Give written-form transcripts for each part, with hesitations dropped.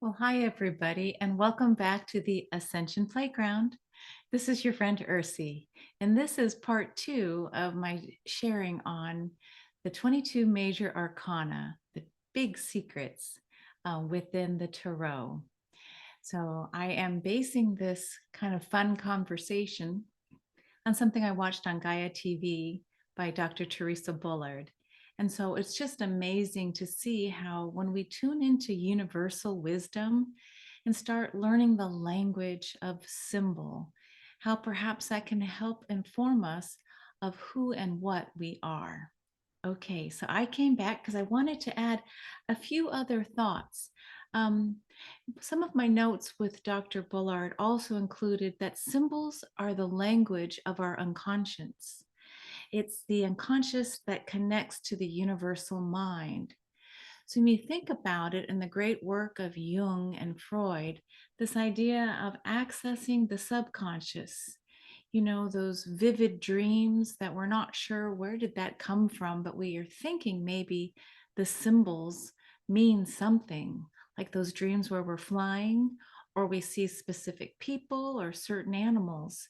Well, hi, everybody, and welcome back to the Ascension Playground. This is your friend Ursie, and this is part 2 of my sharing on the 22 major arcana, the big secrets within the Tarot. So I am basing this kind of fun conversation on something I watched on Gaia TV by Dr. Theresa Bullard. And so it's just amazing to see how when we tune into universal wisdom and start learning the language of symbol, how perhaps that can help inform us of who and what we are. Okay, so I came back because I wanted to add a few other thoughts. Um, some of my notes with Dr. Bullard also included that symbols are the language of our unconscious. It's the unconscious that connects to the universal mind. So, when you think about it in the great work of Jung and Freud, this idea of accessing the subconscious, those vivid dreams that we're not sure where did that come from, but we are thinking maybe the symbols mean something, like those dreams where we're flying or we see specific people or certain animals.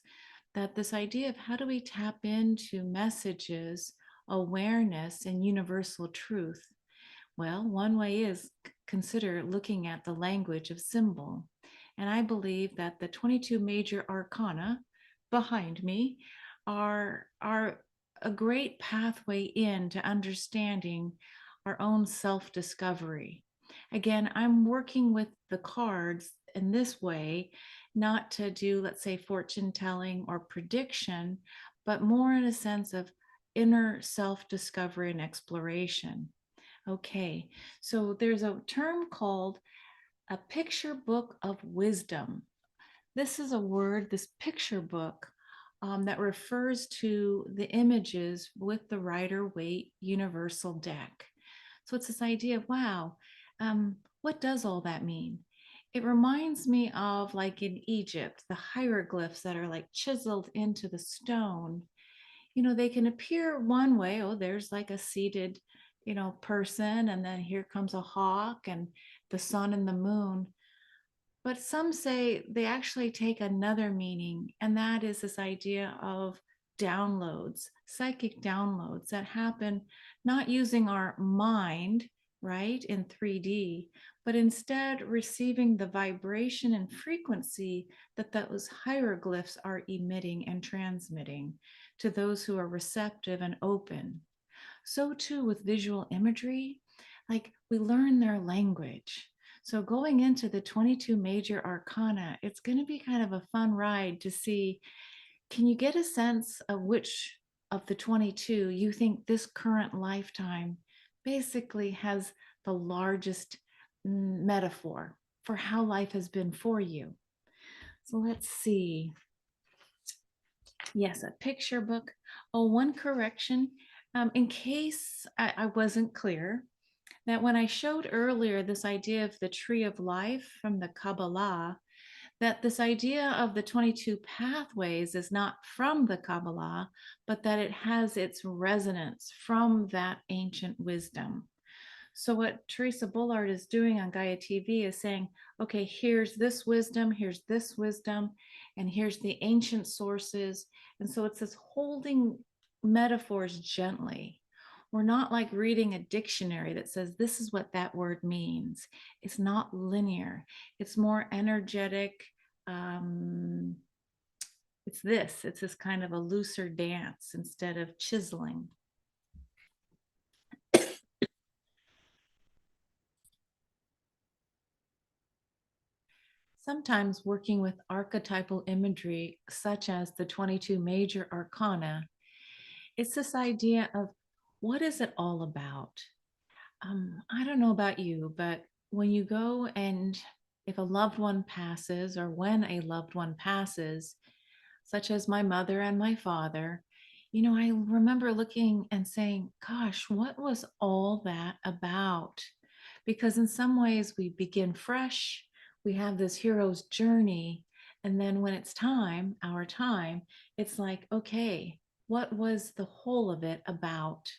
That this idea of how do we tap into messages, awareness, and universal truth? Well, one way is consider looking at the language of symbol. And I believe that the 22 major arcana behind me are a great pathway into understanding our own self-discovery. Again, I'm working with the cards in this way, not to do, let's say, fortune telling or prediction, but more in a sense of inner self-discovery and exploration. Okay, so there's a term called a picture book of wisdom. This is a word, this picture book, that refers to the images with the Rider Waite Universal Deck. So it's this idea of, wow, what does all that mean? It reminds me of, like in Egypt, the hieroglyphs that are like chiseled into the stone. They can appear one way. Oh, there's like a seated, person, and then here comes a hawk and the sun and the moon. But some say they actually take another meaning, and that is this idea of downloads, psychic downloads that happen not using our mind, right, in 3D, but instead receiving the vibration and frequency that those hieroglyphs are emitting and transmitting to those who are receptive and open. So too with visual imagery, like we learn their language. So going into the 22 major arcana, it's going to be kind of a fun ride to see, can you get a sense of which of the 22 you think this current lifetime basically has the largest metaphor for how life has been for you? So let's see. Yes, a picture book. Oh, one correction. In case I wasn't clear, that when I showed earlier this idea of the tree of life from the Kabbalah, that this idea of the 22 pathways is not from the Kabbalah, but that it has its resonance from that ancient wisdom. So, what Theresa Bullard is doing on Gaia TV is saying, okay, here's this wisdom, and here's the ancient sources. And so it's this holding metaphors gently. We're not like reading a dictionary that says this is what that word means. It's not linear, it's more energetic. Um, it's this kind of a looser dance instead of chiseling. Sometimes working with archetypal imagery, such as the 22 major arcana, it's this idea of what is it all about? I don't know about you, but when you go and if a loved one passes, or when a loved one passes, such as my mother and my father, I remember looking and saying, gosh, what was all that about? Because in some ways we begin fresh, we have this hero's journey. And then when it's time, our time, it's like, okay, What was the whole of it about?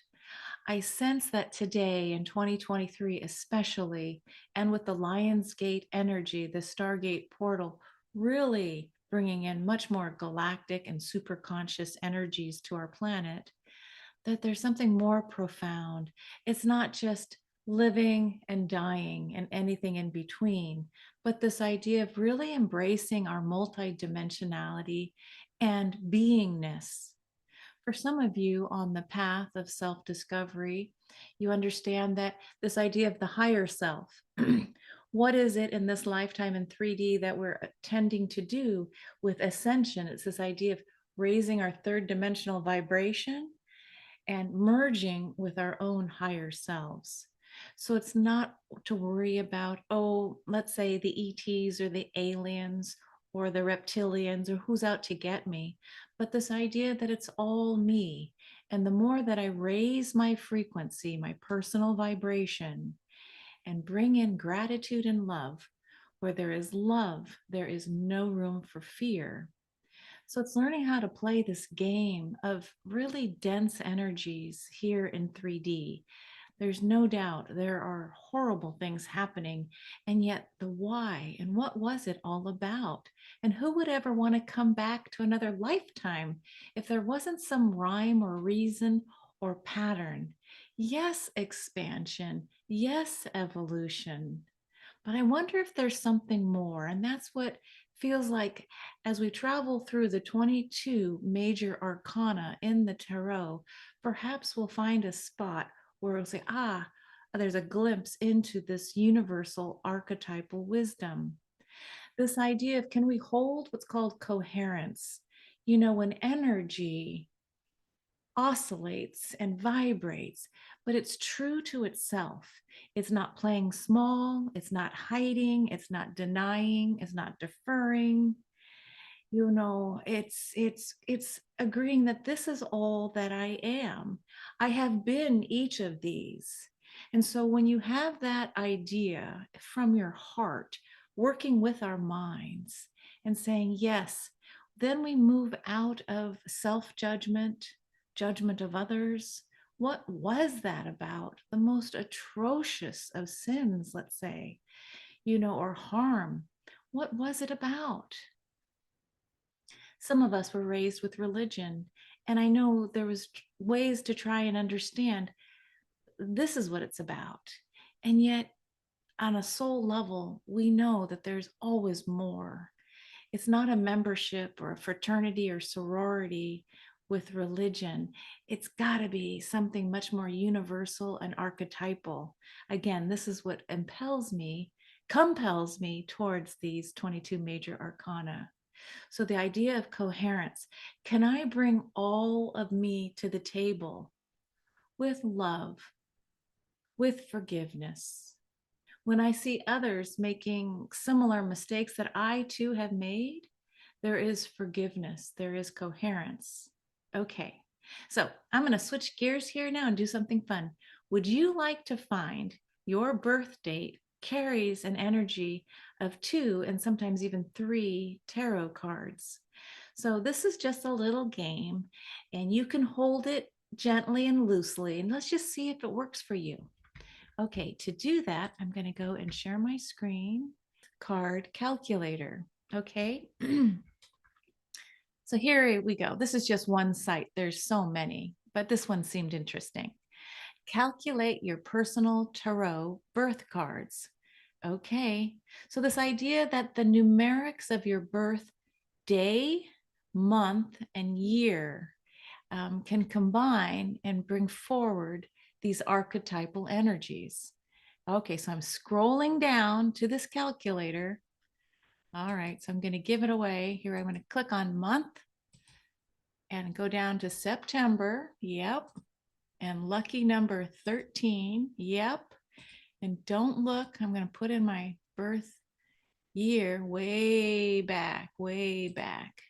I sense that today in 2023, especially, and with the Lionsgate energy, the Stargate portal, really bringing in much more galactic and super conscious energies to our planet, that there's something more profound. It's not just living and dying and anything in between, but this idea of really embracing our multidimensionality and beingness. For some of you on the path of self discovery, you understand that this idea of the higher self. What is it in this lifetime in 3D that we're tending to do with ascension? It's this idea of raising our third dimensional vibration and merging with our own higher selves. So it's not to worry about, oh, let's say the ETs or the aliens or the reptilians or who's out to get me, but this idea that it's all me. And the more that I raise my frequency, my personal vibration, and bring in gratitude and love, where there is love, there is no room for fear. So it's learning how to play this game of really dense energies here in 3D. There's no doubt there are horrible things happening, and yet the why and what was it all about? And who would ever want to come back to another lifetime if there wasn't some rhyme or reason or pattern? Yes, expansion. Yes, evolution. But I wonder if there's something more. And that's what feels like as we travel through the 22 major arcana in the tarot, perhaps we'll find a spot where we'll say, there's a glimpse into this universal archetypal wisdom. This idea of can we hold what's called coherence? You know, when energy oscillates and vibrates, but it's true to itself. It's not playing small, it's not hiding, it's not denying, it's not deferring. You know, it's agreeing that this is all that I am. I have been each of these. And so when you have that idea from your heart, working with our minds and saying yes, then we move out of self-judgment, judgment of others. What was that about? The most atrocious of sins, let's say, you know, or harm. What was it about? Some of us were raised with religion, and I know there was ways to try and understand this is what it's about. And yet on a soul level, we know that there's always more. It's not a membership or a fraternity or sorority with religion. It's got to be something much more universal and archetypal. Again, this is what compels me towards these 22 major arcana. So the idea of coherence, can I bring all of me to the table with love, with forgiveness? When I see others making similar mistakes that I too have made, there is forgiveness, there is coherence. Okay, so I'm going to switch gears here now and do something fun. Would you like to find your birth date carries an energy of 2 and sometimes even 3 tarot cards? So this is just a little game, and you can hold it gently and loosely, and let's just see if it works for you. Okay, to do that, I'm going to go and share my screen. Card calculator. Okay. So here we go. This is just one site. There's so many, but this one seemed interesting. Calculate your personal tarot birth cards. Okay. So this idea that the numerics of your birth day, month, and year can combine and bring forward these archetypal energies. Okay, so I'm scrolling down to this calculator. All right, so I'm going to give it away. Here I'm going to click on month and go down to September. Yep. And lucky number 13. Yep. And don't look, I'm going to put in my birth year way back, way back.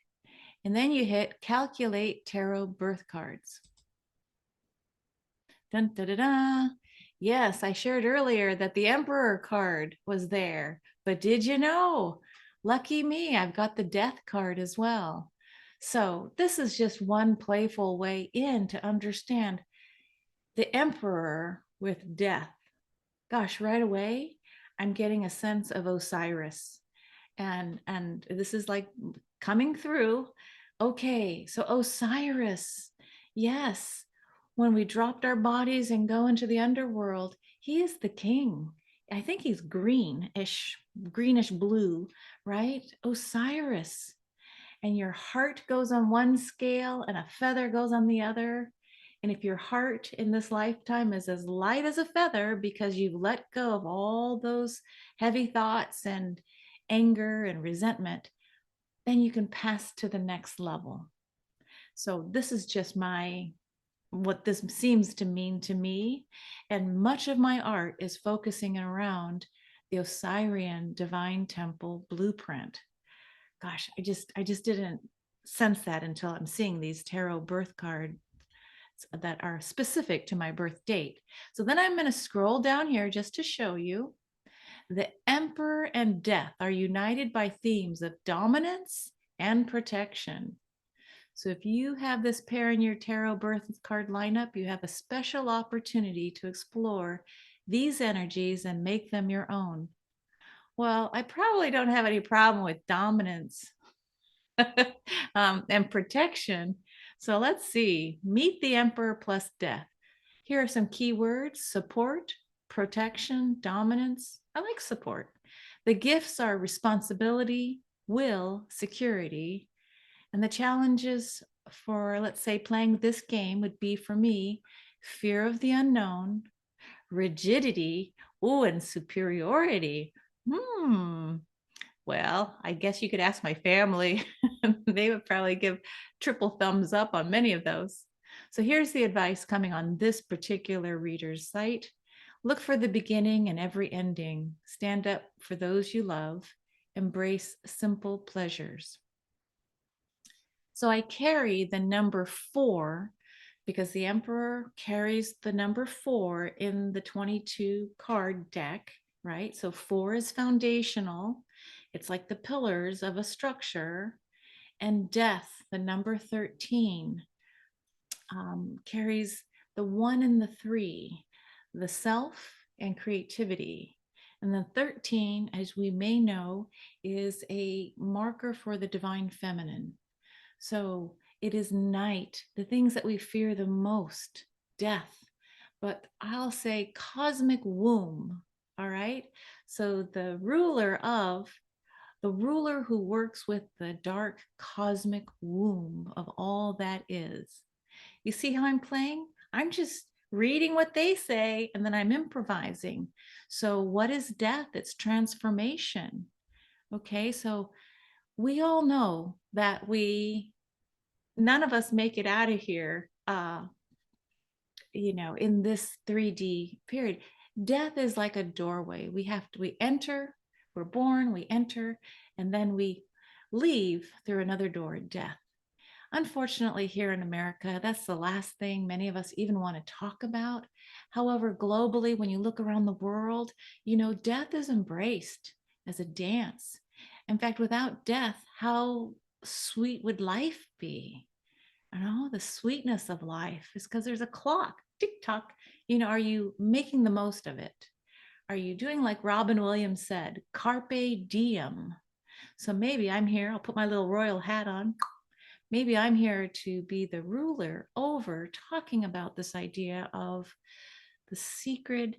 And then you hit calculate tarot birth cards. Dun, da, da, da. Yes, I shared earlier that the Emperor card was there, but did you know? Lucky me, I've got the Death card as well. So this is just one playful way in to understand the emperor with death. Gosh, right away, I'm getting a sense of Osiris. And this is like coming through. Okay, so Osiris, yes, when we dropped our bodies and go into the underworld, he is the king. I think he's greenish blue, right? Osiris. And your heart goes on one scale and a feather goes on the other. And if your heart in this lifetime is as light as a feather because you've let go of all those heavy thoughts and anger and resentment, then you can pass to the next level. So this is just what this seems to mean to me. And much of my art is focusing around the Osirian divine temple blueprint. Gosh, I just didn't sense that until I'm seeing these tarot birth cards that are specific to my birth date. So then I'm going to scroll down here just to show you. The Emperor and Death are united by themes of dominance and protection. So if you have this pair in your tarot birth card lineup, you have a special opportunity to explore these energies and make them your own. Well, I probably don't have any problem with dominance and protection. So let's see. Meet the Emperor plus Death. Here are some keywords: support, protection, dominance. I like support. The gifts are responsibility, will, security. And the challenges for, let's say, playing this game would be for me fear of the unknown, rigidity, oh, and superiority. Well, I guess you could ask my family. They would probably give triple thumbs up on many of those. So here's the advice coming on this particular reader's site. Look for the beginning and every ending. Stand up for those you love. Embrace simple pleasures. So I carry the number 4 because the Emperor carries the number 4 in the 22 card deck, right? So 4 is foundational. It's like the pillars of a structure. And Death, the number 13, carries the 1 and the 3, the self and creativity. And then 13, as we may know, is a marker for the divine feminine. So it is night, the things that we fear the most, death, but I'll say cosmic womb. All right. So the ruler who works with the dark cosmic womb of all that is. You see how I'm playing? I'm just reading what they say and then I'm improvising. So, what is death? It's transformation. Okay. So, we all know that none of us make it out of here, in this 3D period. Death is like a doorway. We enter, we're born, we enter, and then we leave through another door, death. Unfortunately, here in America, that's the last thing many of us even want to talk about. However, globally, when you look around the world, death is embraced as a dance. In fact, without death, how sweet would life be? The sweetness of life is because there's a clock, tick tock. Are you making the most of it? Are you doing like Robin Williams said, carpe diem? So maybe I'm here, I'll put my little royal hat on. Maybe I'm here to be the ruler over talking about this idea of the secret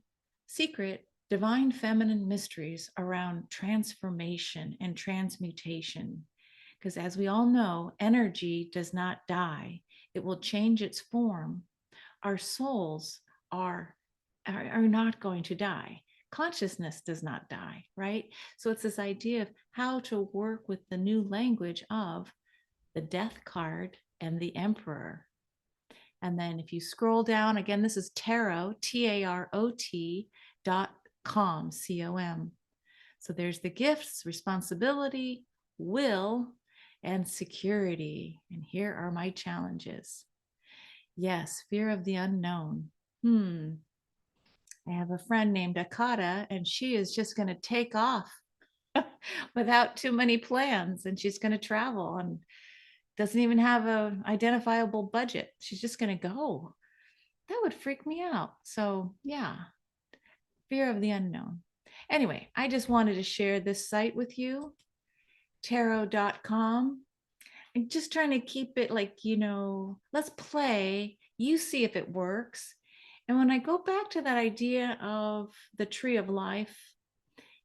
divine feminine mysteries around transformation and transmutation. Because as we all know, energy does not die. It will change its form. Our souls are not going to die. Consciousness does not die, right? So it's this idea of how to work with the new language of the death card and the emperor. And then if you scroll down, again, this is tarot, TAROT.com, COM. So there's the gifts, responsibility, will, and security. And here are my challenges. Yes, fear of the unknown. I have a friend named Akata, and she is just going to take off without too many plans, and she's going to travel. And doesn't even have a identifiable budget. She's just going to go. That would freak me out. So yeah, fear of the unknown. Anyway, I just wanted to share this site with you, tarot.com. I'm just trying to keep it like, let's play. You see if it works. And when I go back to that idea of the tree of life,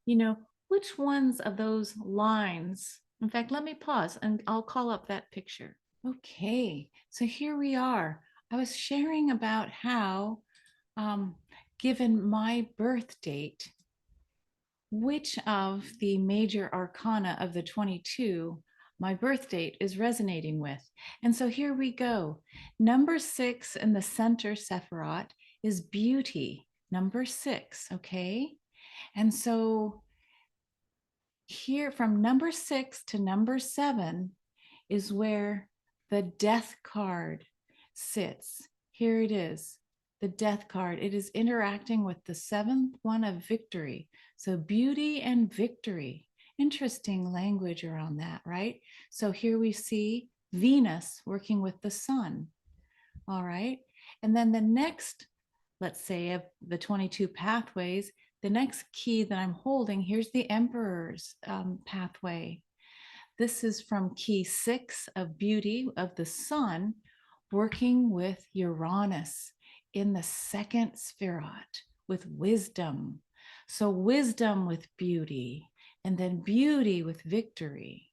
which ones of those lines? In fact, let me pause and I'll call up that picture. Okay, so here we are. I was sharing about how, given my birth date, which of the major arcana of the 22 my birth date is resonating with. And so here we go. Number 6 in the center sephirot is beauty. Number 6, okay? And so here from number 6 to number 7 is where the death card sits. Here it is, the death card. It is interacting with the 7th one of victory. So beauty and victory. Interesting language around that, right? So here we see Venus working with the sun. All right. And then the next, let's say, of the 22 pathways, the next key that I'm holding, here's the Emperor's pathway. This is from key 6 of beauty of the sun, working with Uranus in the 2nd sephirot with wisdom. So wisdom with beauty, and then beauty with victory.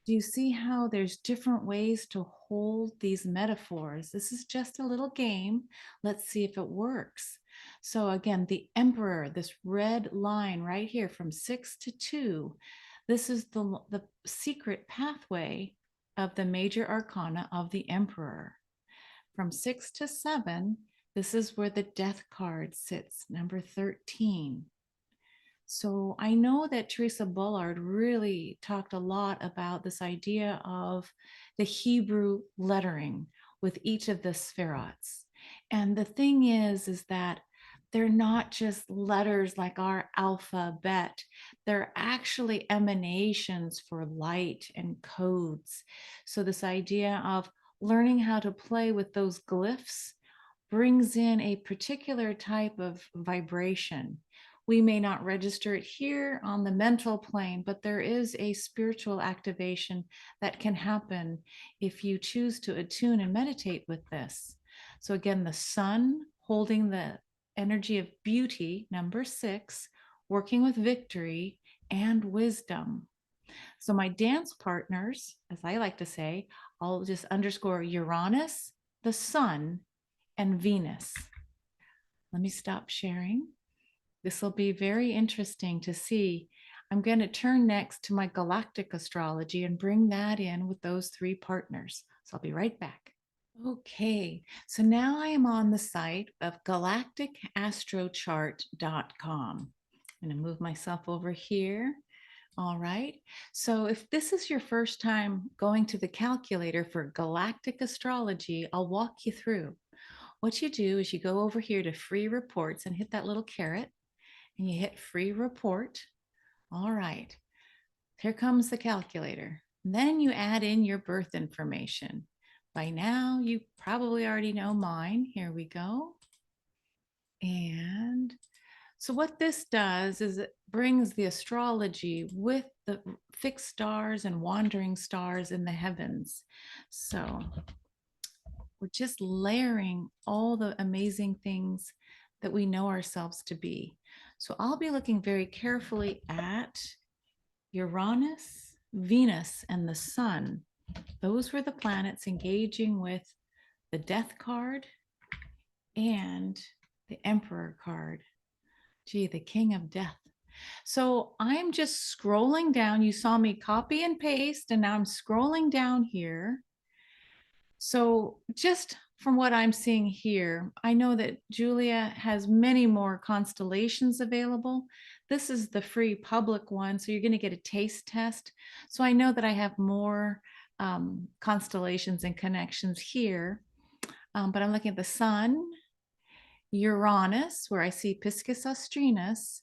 Do you see how there's different ways to hold these metaphors? This is just a little game. Let's see if it works. So again, the Emperor, this red line right here from 6 to 2, this is the secret pathway of the major arcana of the Emperor. From 6 to 7, this is where the death card sits, number 13. So I know that Theresa Bullard really talked a lot about this idea of the Hebrew lettering with each of the sephirots. And the thing is that they're not just letters like our alphabet. They're actually emanations for light and codes. So this idea of learning how to play with those glyphs brings in a particular type of vibration. We may not register it here on the mental plane, but there is a spiritual activation that can happen if you choose to attune and meditate with this. So again, the sun holding the energy of beauty, number 6, working with victory and wisdom. So my dance partners, as I like to say, I'll just underscore Uranus, the sun, and Venus. Let me stop sharing. This will be very interesting to see. I'm going to turn next to my galactic astrology and bring that in with those 3 partners. So I'll be right back. Okay, so now I am on the site of galacticastrochart.com. I'm going to move myself over here. All right, so if this is your first time going to the calculator for galactic astrology, I'll walk you through. What you do is you go over here to free reports and hit that little caret and you hit free report. All right, here comes the calculator. Then you add in your birth information. By now, you probably already know mine. Here we go. And so what this does is it brings the astrology with the fixed stars and wandering stars in the heavens. So we're just layering all the amazing things that we know ourselves to be. So I'll be looking very carefully at Uranus, Venus, and the sun. Those were the planets engaging with the death card and the emperor card. Gee, the king of death. So I'm just scrolling down. You saw me copy and paste, and now I'm scrolling down here. So just from what I'm seeing here, I know that Julia has many more constellations available. This is the free public one, so you're going to get a taste test. So I know that I have more constellations and connections here, but I'm looking at the sun, Uranus, where I see Piscis Austrinus,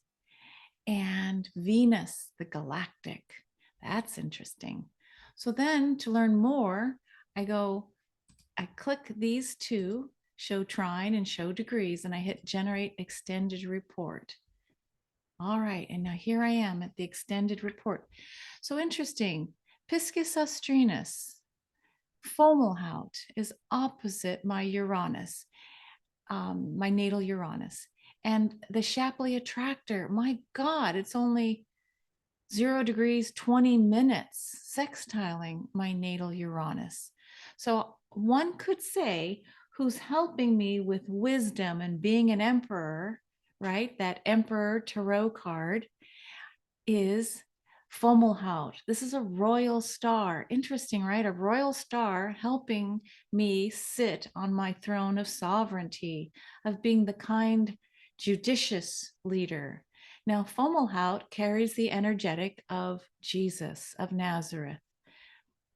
and Venus, the galactic. That's interesting. So then to learn more, I click these two, show trine and show degrees, and I hit generate extended report. All right, and now here I am at the extended report. So interesting. Piscis Austrinus, Fomalhaut is opposite my Uranus, my natal Uranus. And the Shapley attractor, my God, it's only 0 degrees, 20 minutes sextiling my natal Uranus. So one could say, who's helping me with wisdom and being an emperor, right? That Emperor Tarot card is Fomalhaut. This is a royal star. Interesting, right? A royal star helping me sit on my throne of sovereignty, of being the kind, judicious leader. Now, Fomalhaut carries the energetic of Jesus of Nazareth.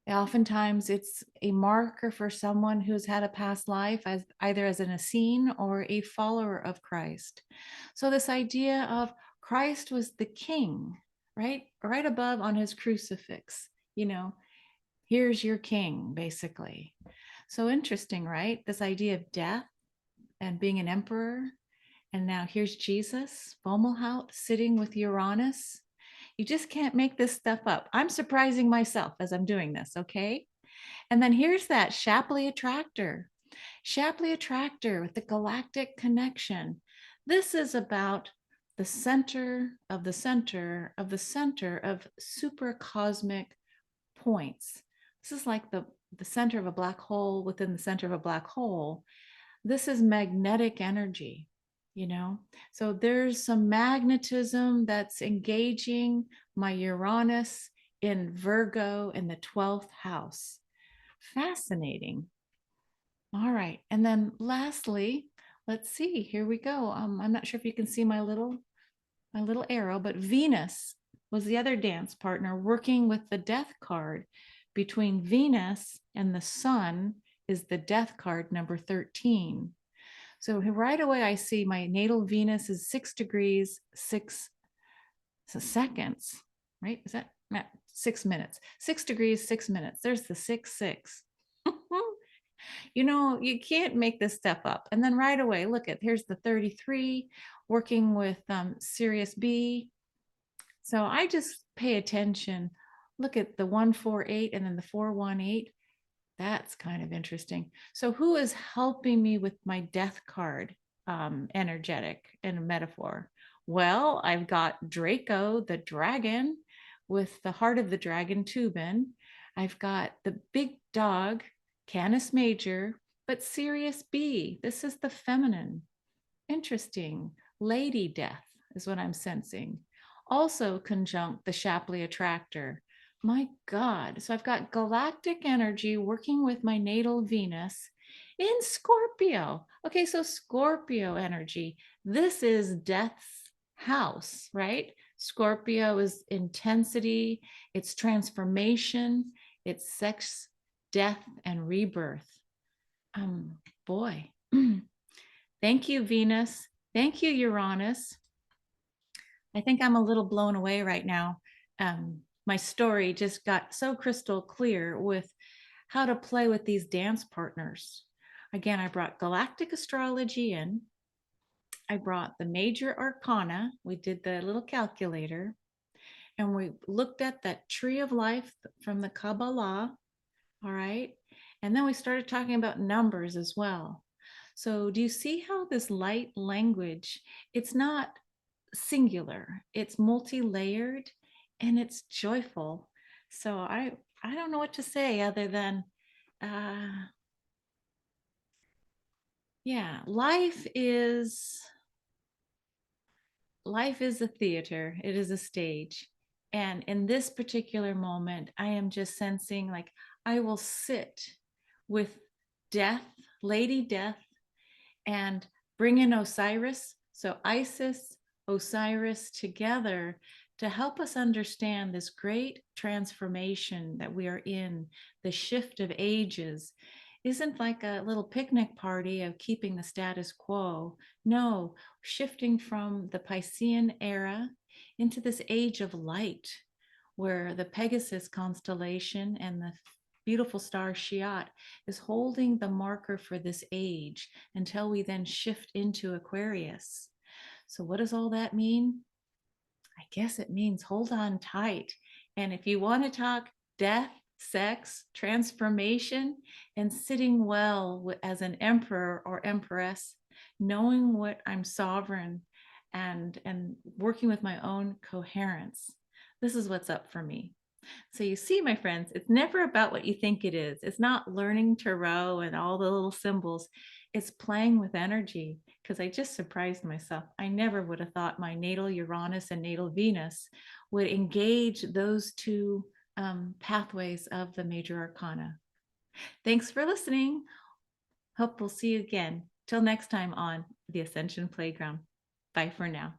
Oftentimes, it's a marker for someone who's had a past life as either as an Essene or a follower of Christ. So, this idea of Christ was the king, right? Right above on his crucifix, here's your king, basically. So interesting, right? This idea of death and being an emperor. And now here's Jesus, Fomalhaut, sitting with Uranus. You just can't make this stuff up. I'm surprising myself as I'm doing this, okay? And then here's that Shapley attractor. Shapley attractor with the galactic connection. This is about the center of the center of the center of super cosmic points. This is like the center of a black hole within the center of a black hole. This is magnetic energy, So there's some magnetism that's engaging my Uranus in Virgo in the 12th house. Fascinating. All right. And then lastly, let's see, here we go. I'm not sure if you can see my little arrow, but Venus was the other dance partner working with the death card. Between Venus and the sun is the death card number 13. So right away, I see my natal Venus is 6 degrees, 6 seconds, right? Is that 6 minutes? 6 degrees, 6 minutes. There's the 6, 6. You can't make this stuff up. And then right away, look at, here's the 33 working with Sirius B. So I just pay attention. Look at the 148 and then the 418. That's kind of interesting. So who is helping me with my death card energetic and metaphor? Well, I've got Draco, the dragon, with the heart of the dragon, Tubin. I've got the big dog, Canis Major, but Sirius B. This is the feminine. Interesting. Lady death is what I'm sensing. Also conjunct the Shapley attractor. My God. So I've got galactic energy working with my natal Venus in Scorpio. Okay, so Scorpio energy. This is death's house, right? Scorpio is intensity, it's transformation, it's sex, death, and rebirth. Boy. Thank you, Venus. Thank you, Uranus. I think I'm a little blown away right now. My story just got so crystal clear with how to play with these dance partners. Again, I brought Galactic Astrology in. I brought the Major Arcana. We did the little calculator. And we looked at that tree of life from the Kabbalah. All right. And then we started talking about numbers as well. So do you see how this light language, it's not singular, it's multi-layered and it's joyful. So I don't know what to say other than yeah, life is a theater, it is a stage. And in this particular moment, I am just sensing like I will sit with death, Lady Death, and bring in Osiris. So Isis, Osiris together to help us understand this great transformation that we are in, the shift of ages. Isn't like a little picnic party of keeping the status quo. No, shifting from the Piscean era into this age of light where the Pegasus constellation and the beautiful star Shiat is holding the marker for this age until we then shift into Aquarius. So, what does all that mean? I guess it means hold on tight. And if you want to talk death, sex, transformation, and sitting well as an emperor or empress, knowing what I'm sovereign and working with my own coherence, this is what's up for me. So you see, my friends, it's never about what you think it is. It's not learning tarot and all the little symbols. It's playing with energy, because I just surprised myself. I never would have thought my natal Uranus and natal Venus would engage those two pathways of the major arcana. Thanks for listening. Hope we'll see you again. Till next time on the Ascension Playground. Bye for now.